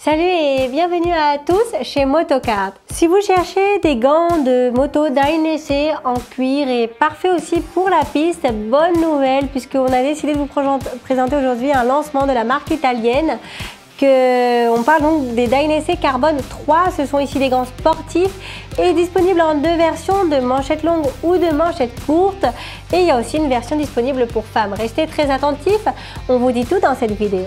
Salut et bienvenue à tous chez Motocard. Si vous cherchez des gants de moto Dainese en cuir et parfait aussi pour la piste, bonne nouvelle puisqu'on a décidé de vous présenter aujourd'hui un lancement de la marque italienne. On parle donc des Dainese Carbone 3, ce sont ici des gants sportifs et disponibles en deux versions, de manchettes longues ou de manchettes courtes, et il y a aussi une version disponible pour femmes. Restez très attentifs, on vous dit tout dans cette vidéo.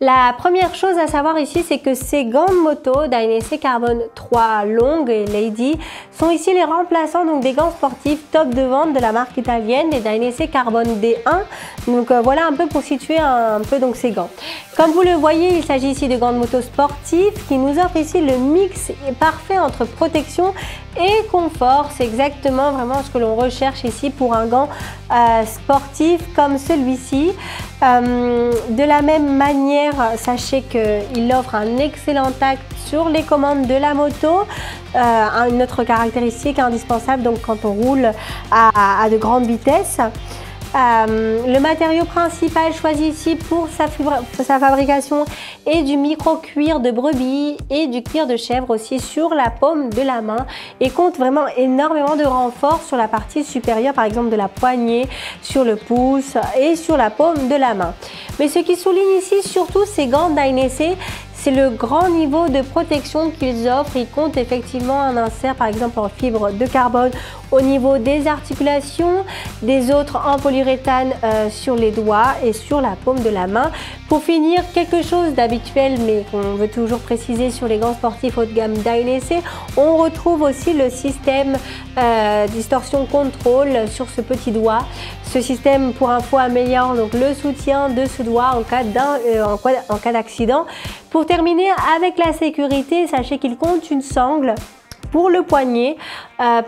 La première chose à savoir ici, c'est que ces gants de moto Dainese Carbone 3 longues et Lady sont ici les remplaçants donc des gants sportifs top de vente de la marque italienne, des Dainese Carbone D1. Donc voilà un peu pour situer un peu donc ces gants. Comme vous le voyez, il s'agit ici de gants de moto sportifs qui nous offrent ici le mix parfait entre protection et confort. C'est exactement vraiment ce que l'on recherche ici pour un gant sportif comme celui-ci. De la même manière, sachez qu'il offre un excellent tact sur les commandes de la moto, une autre caractéristique indispensable donc quand on roule à de grandes vitesses. Le matériau principal choisi ici pour sa fabrication est du micro-cuir de brebis et du cuir de chèvre aussi sur la paume de la main, et compte vraiment énormément de renfort sur la partie supérieure, par exemple de la poignée, sur le pouce et sur la paume de la main. Mais ce qui souligne ici surtout ces gants Dainese, c'est le grand niveau de protection qu'ils offrent. Ils comptent effectivement un insert par exemple en fibre de carbone au niveau des articulations, des autres en polyuréthane sur les doigts et sur la paume de la main. Pour finir, quelque chose d'habituel mais qu'on veut toujours préciser sur les gants sportifs haut de gamme Dainese, on retrouve aussi le système distorsion contrôle sur ce petit doigt. Ce système pour info améliore donc le soutien de ce doigt en cas d'accident. Pour terminer avec la sécurité, sachez qu'il compte une sangle pour le poignet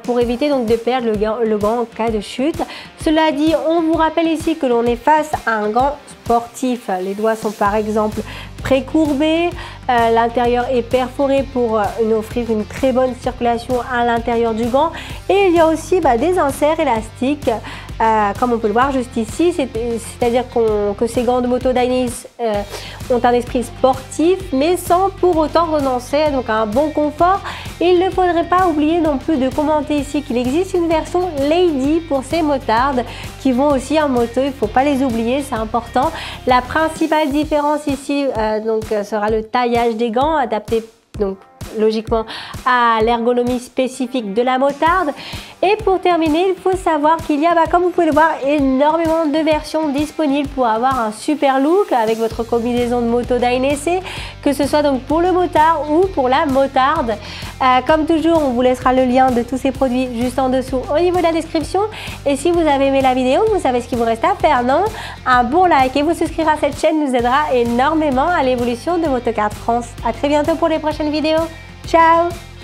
pour éviter donc de perdre le gant en cas de chute. Cela dit, on vous rappelle ici que l'on est face à un gant sportif. Les doigts sont par exemple précourbés, l'intérieur est perforé pour nous offrir une très bonne circulation à l'intérieur du gant, et il y a aussi des inserts élastiques comme on peut le voir juste ici, c'est-à-dire que ces gants de moto Dainese ont un esprit sportif mais sans pour autant renoncer donc à un bon confort. Et il ne faudrait pas oublier non plus de commenter ici qu'il existe une version Lady pour ces motards qui vont aussi en moto, il ne faut pas les oublier, c'est important. La principale différence ici sera le taillage des gants adapté donc logiquement à l'ergonomie spécifique de la motarde. Et pour terminer, il faut savoir qu'il y a, comme vous pouvez le voir, énormément de versions disponibles pour avoir un super look avec votre combinaison de moto Dainese, que ce soit donc pour le motard ou pour la motarde. Comme toujours, on vous laissera le lien de tous ces produits juste en dessous au niveau de la description. Et si vous avez aimé la vidéo, vous savez ce qu'il vous reste à faire, non? Un bon like et vous souscrire à cette chaîne nous aidera énormément à l'évolution de Motocard France. À très bientôt pour les prochaines vidéos. Ciao!